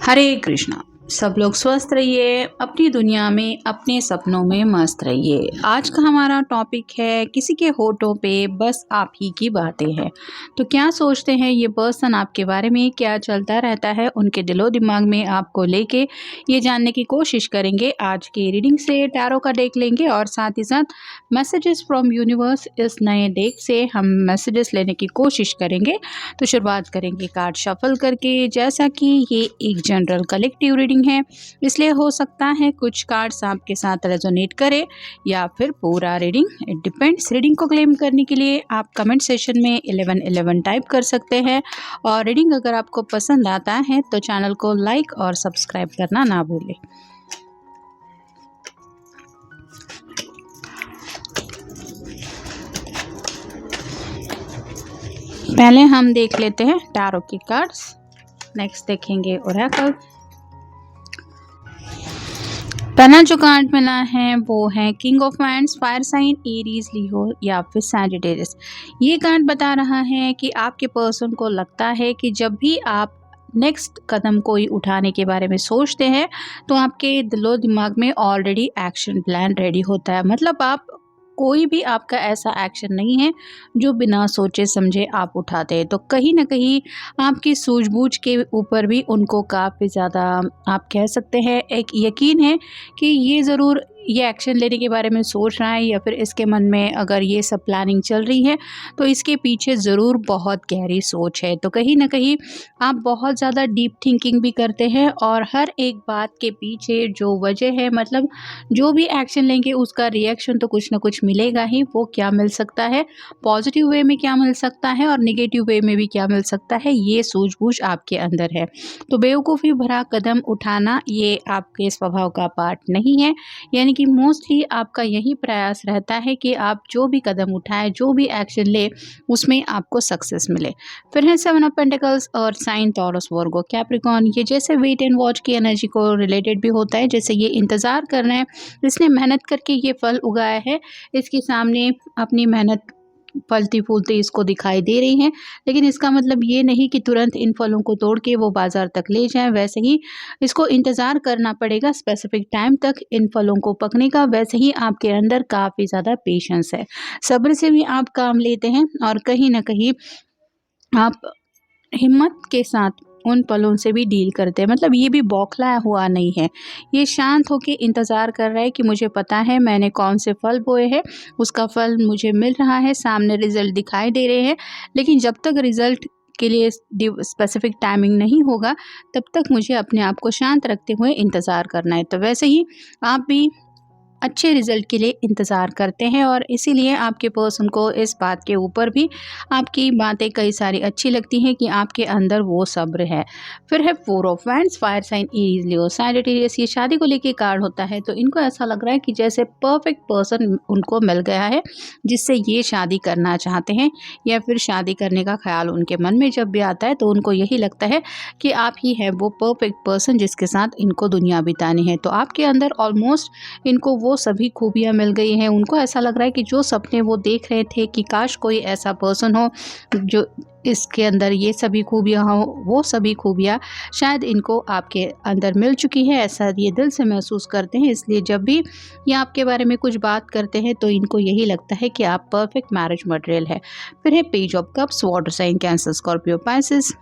हरे कृष्णा। सब लोग स्वस्थ रहिए, अपनी दुनिया में अपने सपनों में मस्त रहिए। आज का हमारा टॉपिक है किसी के होठों पे बस आप ही की बातें हैं। तो क्या सोचते हैं ये पर्सन आपके बारे में, क्या चलता रहता है उनके दिलो दिमाग में आपको लेके, ये जानने की कोशिश करेंगे। आज की रीडिंग से टैरो का डेक लेंगे और साथ ही साथ मैसेजेस फ्रॉम यूनिवर्स, इस नए डेक से हम मैसेजेस लेने की कोशिश करेंगे। तो शुरुआत करेंगे कार्ड शफल करके। जैसा कि ये एक जनरल कलेक्टिव रीडिंग है, इसलिए हो सकता है कुछ कार्ड्स आपके साथ रेजोनेट करे या फिर पूरा रीडिंग, इट डिपेंड्स। रीडिंग को क्लेम करने के लिए आप कमेंट सेशन में 1111 टाइप कर सकते हैं। और रीडिंग अगर आपको पसंद आता है तो चैनल को लाइक और सब्सक्राइब करना ना भूलें। पहले हम देख लेते हैं टैरो की कार्ड्स, नेक्स्ट देखेंगे ओरेकल। पहला जो कार्ड मिला है वो है king of wands, fire sign Aries, Leo या फिर सैजिटेरियस। ये कार्ड बता रहा है कि आपके पर्सन को लगता है कि जब भी आप नेक्स्ट कदम कोई उठाने के बारे में सोचते हैं तो आपके दिलो दिमाग में ऑलरेडी एक्शन प्लान रेडी होता है। मतलब आप कोई भी आपका ऐसा एक्शन नहीं है जो बिना सोचे समझे आप उठाते हैं। तो कहीं ना कहीं आपकी सूझबूझ के ऊपर भी उनको काफ़ी ज़्यादा, आप कह सकते हैं, एक यकीन है कि ये ज़रूर ये एक्शन लेने के बारे में सोच रहा है, या फिर इसके मन में अगर ये सब प्लानिंग चल रही है तो इसके पीछे ज़रूर बहुत गहरी सोच है। तो कहीं ना कहीं आप बहुत ज़्यादा डीप थिंकिंग भी करते हैं और हर एक बात के पीछे जो वजह है, मतलब जो भी एक्शन लेंगे उसका रिएक्शन तो कुछ ना कुछ मिलेगा ही। वो क्या मिल सकता है, पॉजिटिव वे में क्या मिल सकता है और नेगेटिव वे में भी क्या मिल सकता है, ये सूझबूझ आपके अंदर है। तो बेवकूफ़ी भरा कदम उठाना ये आपके स्वभाव का पार्ट नहीं है। यानी कि मोस्टली आपका यही प्रयास रहता है कि आप जो भी कदम उठाएं, जो भी एक्शन ले, उसमें आपको सक्सेस मिले। फिर है सेवन ऑफ पेंटिकल्स और साइन टॉरस वर्गो कैप्रिकॉर्न। ये जैसे वेट एंड वॉच की एनर्जी को रिलेटेड भी होता है, जैसे ये इंतज़ार कर रहे हैं, इसने मेहनत करके ये फल उगाया है, इसके सामने अपनी मेहनत फलती फूलती इसको दिखाई दे रही हैं। लेकिन इसका मतलब ये नहीं कि तुरंत इन फलों को तोड़ के वो बाज़ार तक ले जाएं। वैसे ही इसको इंतज़ार करना पड़ेगा स्पेसिफिक टाइम तक इन फलों को पकने का। वैसे ही आपके अंदर काफ़ी ज़्यादा पेशेंस है, सब्र से भी आप काम लेते हैं और कहीं ना कहीं आप हिम्मत के साथ उन पलों से भी डील करते हैं। मतलब ये भी बौखलाया हुआ नहीं है, ये शांत होकर इंतज़ार कर रहा है कि मुझे पता है मैंने कौन से फल बोए हैं, उसका फल मुझे मिल रहा है, सामने रिजल्ट दिखाई दे रहे हैं। लेकिन जब तक रिजल्ट के लिए स्पेसिफिक टाइमिंग नहीं होगा तब तक मुझे अपने आप को शांत रखते हुए इंतज़ार करना है। तो वैसे ही आप भी अच्छे रिजल्ट के लिए इंतज़ार करते हैं और इसीलिए आपके पर्सन को इस बात के ऊपर भी आपकी बातें कई सारी अच्छी लगती हैं कि आपके अंदर वो सब्र है। फिर है four of wands, fire sign Aries, Leo Sagittarius. ये शादी को लेके कार्ड होता है, तो इनको ऐसा लग रहा है कि जैसे परफेक्ट पर्सन उनको मिल गया है जिससे ये शादी करना चाहते हैं, या फिर शादी करने का ख्याल उनके मन में जब भी आता है तो उनको यही लगता है कि आप ही हैं वो परफेक्ट पर्सन जिसके साथ इनको दुनिया बितानी है। तो आपके अंदर ऑलमोस्ट इनको वो सभी खूबियाँ मिल गई हैं। उनको ऐसा लग रहा है कि जो सपने वो देख रहे थे कि काश कोई ऐसा पर्सन हो जो इसके अंदर ये सभी खूबियाँ हो, वो सभी खूबियाँ शायद इनको आपके अंदर मिल चुकी है, ऐसा ये दिल से महसूस करते हैं। इसलिए जब भी ये आपके बारे में कुछ बात करते हैं तो इनको यही लगता है कि आप परफेक्ट मैरिज मटेरियल है। फिर है page of cups, water sign Cancer, Scorpio, Pisces.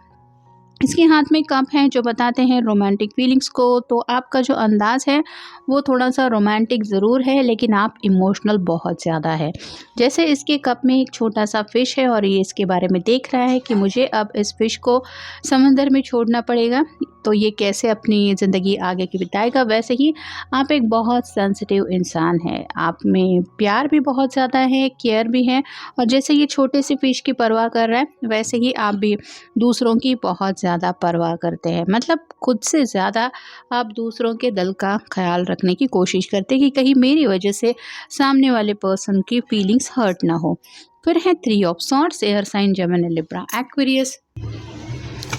इसके हाथ में कप हैं जो बताते हैं रोमांटिक फीलिंग्स को। तो आपका जो अंदाज़ है वो थोड़ा सा रोमांटिक ज़रूर है, लेकिन आप इमोशनल बहुत ज़्यादा है। जैसे इसके कप में एक छोटा सा फ़िश है और ये इसके बारे में देख रहा है कि मुझे अब इस फ़िश को समंदर में छोड़ना पड़ेगा, तो ये कैसे अपनी ज़िंदगी आगे की बिताएगा। वैसे ही आप एक बहुत सेंसिटिव इंसान हैं, आप में प्यार भी बहुत ज़्यादा है, केयर भी है। और जैसे ये छोटे से फ़िश की परवाह कर रहा है, वैसे ही आप भी दूसरों की बहुत ज़्यादा परवाह करते हैं। मतलब खुद से ज़्यादा आप दूसरों के दिल का ख्याल रखने की कोशिश करते हैं कि कहीं मेरी वजह से सामने वाले पर्सन की फीलिंग्स हर्ट ना हो। फिर है three of swords, air sign, Gemini, Libra, Aquarius.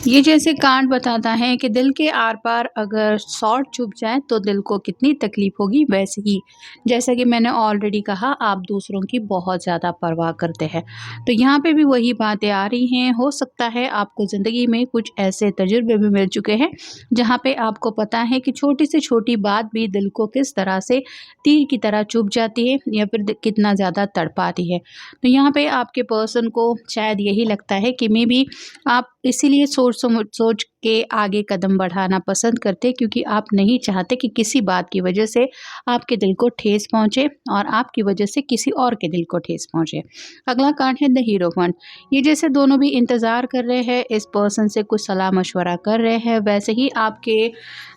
ये जैसे कार्ड बताता है कि दिल के आर-पार अगर शॉट चुभ जाए तो दिल को कितनी तकलीफ़ होगी, वैसे ही जैसा कि मैंने ऑलरेडी कहा आप दूसरों की बहुत ज़्यादा परवाह करते हैं। तो यहाँ पे भी वही बातें आ रही हैं, हो सकता है आपको ज़िंदगी में कुछ ऐसे तजुर्बे भी मिल चुके हैं, जहाँ पे आपको पता है कि छोटी से छोटी बात भी दिल को किस तरह से तीर की तरह चुभ जाती है या फिर द कितना ज़्यादा तड़पाती है। तो यहाँ पे आपके पर्सन को शायद यही लगता है कि मेबी आप इसीलिए सोच के आगे कदम बढ़ाना पसंद करते हैं, क्योंकि आप नहीं चाहते कि किसी बात की वजह से आपके दिल को ठेस पहुँचे और आपकी वजह से किसी और के दिल को ठेस पहुँचे। अगला कार्ड है द हीरोइंन। ये जैसे दोनों भी इंतज़ार कर रहे हैं, इस पर्सन से कुछ सलाह-मशवरा कर रहे हैं, वैसे ही आपके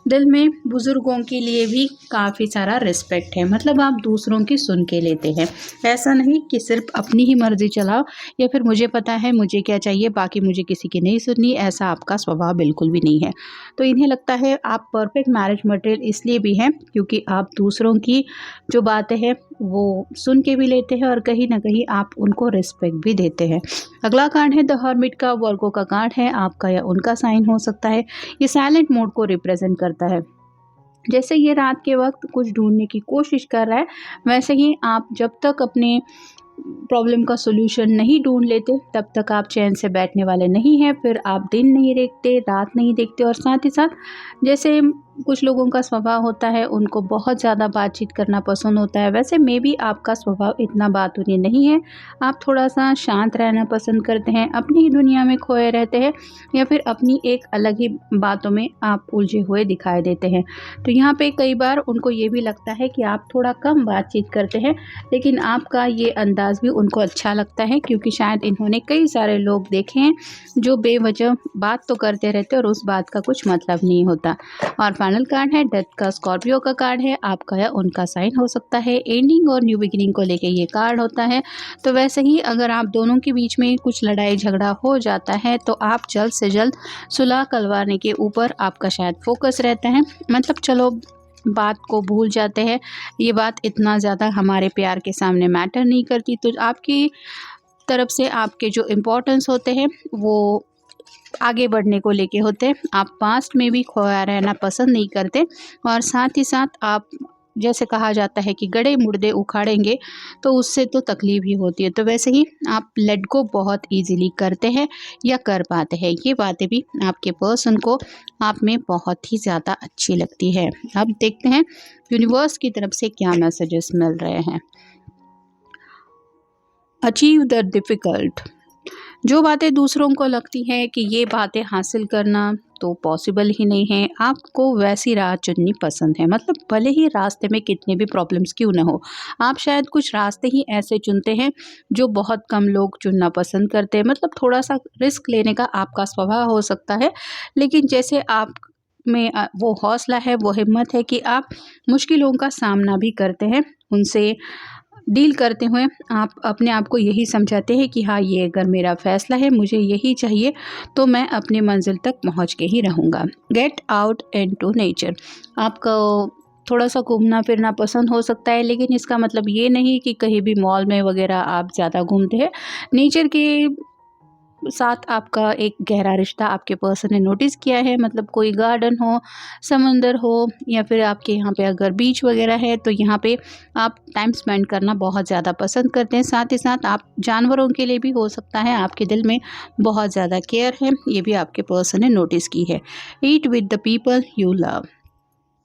दिल में बुज़ुर्गों के लिए भी काफ़ी सारा रिस्पेक्ट है। मतलब आप दूसरों की सुन के लेते हैं। ऐसा नहीं कि सिर्फ़ अपनी ही मर्ज़ी चलाओ या फिर मुझे पता है मुझे क्या चाहिए, बाकी मुझे किसी की नहीं सुननी, ऐसा आपका स्वभाव बिल्कुल भी नहीं है। तो इन्हें लगता है आप परफेक्ट मैरिज मटेरियल इसलिए भी हैं क्योंकि आप दूसरों की जो बातें हैं वो सुन के भी लेते हैं और कहीं न कहीं आप उनको रिस्पेक्ट भी देते हैं। अगला कार्ड है द हर्मिट का, वर्गो का कार्ड है, आपका या उनका साइन हो सकता है। ये साइलेंट मोड को रिप्रेजेंट करता है। जैसे ये रात के वक़्त कुछ ढूँढने की कोशिश कर रहा है, वैसे ही आप जब तक अपने प्रॉब्लम का सॉल्यूशन नहीं ढूँढ लेते, तब तक आप चैन से बैठने वाले नहीं हैं। फिर आप दिन नहीं देखते, रात नहीं देखते और साथ ही साथ जैसे कुछ लोगों का स्वभाव होता है, उनको बहुत ज़्यादा बातचीत करना पसंद होता है, वैसे मेबी आपका स्वभाव इतना बातूनी नहीं है। आप थोड़ा-सा शांत रहना पसंद करते हैं, अपनी ही दुनिया में खोए रहते हैं या फिर अपनी एक अलग ही बातों में आप उलझे हुए दिखाई देते हैं। तो यहाँ पे कई बार उनको ये भी लगता है कि आप थोड़ा कम बातचीत करते हैं, लेकिन आपका ये अंदाज़ भी उनको अच्छा लगता है क्योंकि शायद इन्होंने कई सारे लोग देखे हैं जो बेवजह बात तो करते रहते हैं और उस बात का कुछ मतलब नहीं होता। और फाइनल कार्ड है डेथ का, स्कॉर्पियो का कार्ड है, आपका या उनका साइन हो सकता है। एंडिंग और न्यू बिगिनिंग को लेके ये कार्ड होता है। तो वैसे ही अगर आप दोनों के बीच में कुछ लड़ाई झगड़ा हो जाता है तो आप जल्द से जल्द सुलह करवाने के ऊपर आपका शायद फोकस रहता है। मतलब चलो बात को भूल जाते हैं, ये बात इतना ज़्यादा हमारे प्यार के सामने मैटर नहीं करती। तो आपकी तरफ से आपके जो इम्पोर्टेंस होते हैं वो आगे बढ़ने को लेके होते हैं। आप पास्ट में भी खोया रहना पसंद नहीं करते और साथ ही साथ आप जैसे कहा जाता है कि गड़े मुर्दे उखाड़ेंगे तो उससे तो तकलीफ ही होती है। तो वैसे ही आप लेट गो बहुत ईज़िली करते हैं या कर पाते हैं। ये बातें भी आपके पर्सन को आप में बहुत ही ज़्यादा अच्छी लगती है। अब देखते हैं यूनिवर्स की तरफ से क्या मैसेजेस मिल रहे हैं। Achieve the difficult. जो बातें दूसरों को लगती है कि ये बातें हासिल करना तो पॉसिबल ही नहीं है, आपको वैसी राह चुननी पसंद है। मतलब भले ही रास्ते में कितने भी प्रॉब्लम्स क्यों ना हो, आप शायद कुछ रास्ते ही ऐसे चुनते हैं जो बहुत कम लोग चुनना पसंद करते हैं। मतलब थोड़ा-सा रिस्क लेने का आपका स्वभाव हो सकता है, लेकिन जैसे आप में वो हौसला है, वो हिम्मत है कि आप मुश्किलों का सामना भी करते हैं, उनसे डील करते हुए आप अपने आप को यही समझाते हैं कि हाँ, ये अगर मेरा फ़ैसला है, मुझे यही चाहिए, तो मैं अपनी मंज़िल तक पहुँच के ही रहूँगा। Get out into nature. आपको थोड़ा-सा घूमना-फिरना पसंद हो सकता है, लेकिन इसका मतलब ये नहीं कि कहीं भी मॉल में वग़ैरह आप ज़्यादा घूमते हैं। नेचर के साथ आपका एक गहरा रिश्ता आपके पर्सन ने नोटिस किया है। मतलब कोई गार्डन हो, समंदर हो या फिर आपके यहाँ पे अगर बीच वगैरह है तो यहाँ पे आप टाइम स्पेंड करना बहुत ज़्यादा पसंद करते हैं। साथ ही साथ आप जानवरों के लिए भी हो सकता है आपके दिल में बहुत ज़्यादा केयर है, ये भी आपके पर्सन ने नोटिस की है। Eat with the people you love.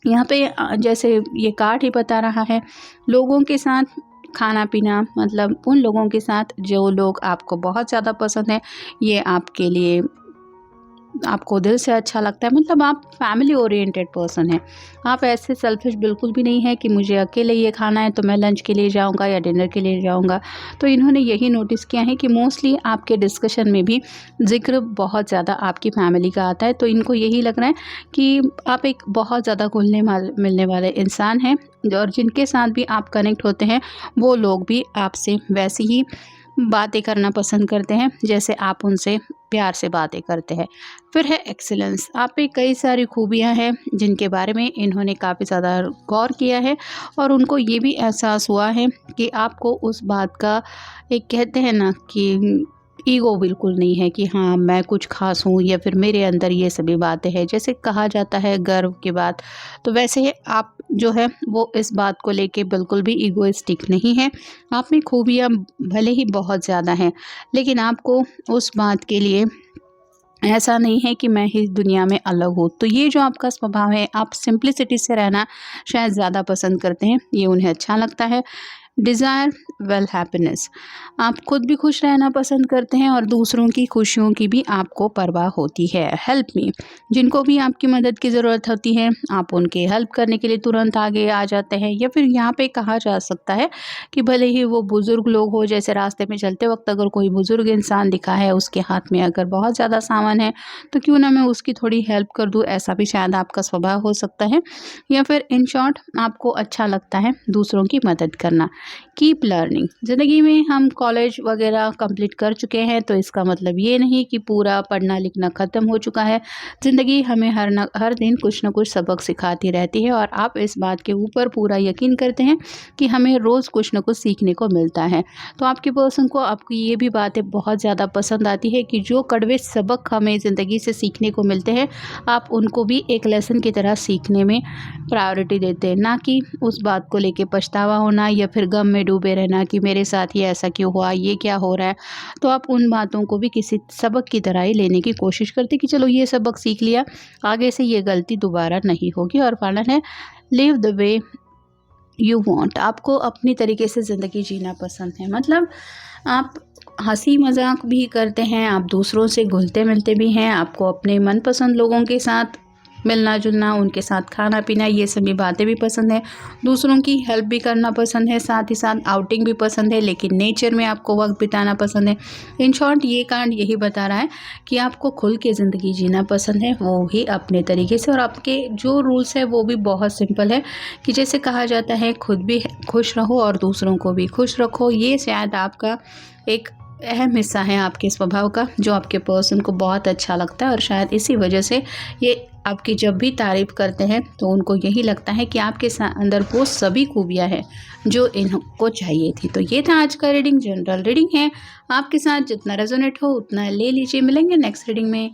यहाँ पे जैसे ये कार्ड ही बता रहा है, लोगों के साथ खाना-पीना, मतलब उन लोगों के साथ जो लोग आपको बहुत ज़्यादा पसंद है, ये आपके लिए आपको दिल से अच्छा लगता है। मतलब आप फैमिली ओरिएंटेड पर्सन हैं। आप ऐसे सेल्फिश बिल्कुल भी नहीं है कि मुझे अकेले ये खाना है तो मैं लंच के लिए जाऊँगा या डिनर के लिए जाऊँगा। तो इन्होंने यही नोटिस किया है कि मोस्टली आपके डिस्कशन में भी ज़िक्र बहुत ज़्यादा आपकी फैमिली का आता है। तो इनको यही लग रहा है कि आप एक बहुत ज़्यादा घुलने-मिलने वाले इंसान हैं और जिनके साथ भी आप कनेक्ट होते हैं, वो लोग भी आपसे वैसी ही बातें करना पसंद करते हैं जैसे आप उनसे प्यार से बातें करते हैं। फिर है एक्सीलेंस। आप में कई सारी खूबियाँ हैं जिनके बारे में इन्होंने काफ़ी ज़्यादा गौर किया है और उनको ये भी एहसास हुआ है कि आपको उस बात का, एक कहते हैं ना कि ईगो बिल्कुल नहीं है कि हाँ मैं कुछ खास हूँ या फिर मेरे अंदर ये सभी बातें हैं। जैसे कहा जाता है गर्व की बात, तो वैसे ही आप जो है वो इस बात को लेके बिल्कुल भी ईगोइस्टिक नहीं है। आप में खूबियाँ भले ही बहुत ज़्यादा हैं, लेकिन आपको उस बात के लिए ऐसा नहीं है कि मैं ही दुनिया में अलग हूँ। तो ये जो आपका स्वभाव है, आप सिंप्लिसिटी से रहना शायद ज़्यादा पसंद करते हैं, ये उन्हें अच्छा लगता है। डिज़ायर वेल हैप्पीनेस, आप खुद भी खुश रहना पसंद करते हैं और दूसरों की खुशियों की भी आपको परवाह होती है। हेल्प मी, जिनको भी आपकी मदद की ज़रूरत होती है आप उनके हेल्प करने के लिए तुरंत आगे आ जाते हैं। या फिर यहाँ पे कहा जा सकता है कि भले ही वो बुज़ुर्ग लोग हो, जैसे रास्ते में चलते वक्त अगर कोई बुज़ुर्ग इंसान दिखा है, उसके हाथ में अगर बहुत ज़्यादा सामान है, तो क्यों ना मैं उसकी थोड़ी हेल्प कर दूँ, ऐसा भी शायद आपका स्वभाव हो सकता है। या फिर इन शॉर्ट आपको अच्छा लगता है दूसरों की मदद करना। कीप लर्निंग, ज़िंदगी में हम कॉलेज वगैरह कंप्लीट कर चुके हैं, तो इसका मतलब ये नहीं कि पूरा पढ़ना लिखना ख़त्म हो चुका है। ज़िंदगी हमें हर दिन कुछ ना कुछ सबक सिखाती रहती है और आप इस बात के ऊपर पूरा यकीन करते हैं कि हमें रोज़ कुछ ना कुछ सीखने को मिलता है। तो आपके पर्सन को आपकी ये भी बातें बहुत ज़्यादा पसंद आती है कि जो कड़वे सबक हमें ज़िंदगी से सीखने को मिलते हैं, आप उनको भी एक लेसन की तरह सीखने में प्रायोरिटी देते हैं, ना कि उस बात को लेके पछतावा होना या फिर गम में डूबे रहना कि मेरे साथ ये ऐसा क्यों हुआ, ये क्या हो रहा है। तो आप उन बातों को भी किसी सबक की तरह ही लेने की कोशिश करते कि चलो ये सबक सीख लिया, आगे से ये गलती दोबारा नहीं होगी। और पालन है live the way you want, आपको अपनी तरीके से ज़िंदगी जीना पसंद है। मतलब आप हंसी मजाक भी करते हैं, आप दूसरों से घुलते मिलते भी हैं, आपको अपने मनपसंद लोगों के साथ मिलना जुलना, उनके साथ खाना पीना, ये सभी बातें भी पसंद है। दूसरों की हेल्प भी करना पसंद है, साथ ही साथ आउटिंग भी पसंद है, लेकिन नेचर में आपको वक्त बिताना पसंद है। इन शॉर्ट ये कांड यही बता रहा है कि आपको खुल के ज़िंदगी जीना पसंद है, वो भी अपने तरीके से। और आपके जो रूल्स है वो भी बहुत सिंपल है कि जैसे कहा जाता है खुद भी खुश रहो और दूसरों को भी खुश रखो। ये शायद आपका एक अहम हिस्सा है आपके स्वभाव का, जो आपके पर्सन को बहुत अच्छा लगता है। और शायद इसी वजह से ये आपकी जब भी तारीफ़ करते हैं तो उनको यही लगता है कि आपके अंदर वो सभी खूबियाँ हैं जो इनको चाहिए थी। तो ये था आज का रीडिंग, जनरल रीडिंग है, आपके साथ जितना रेजोनेट हो उतना ले लीजिए। मिलेंगे नेक्स्ट रीडिंग में।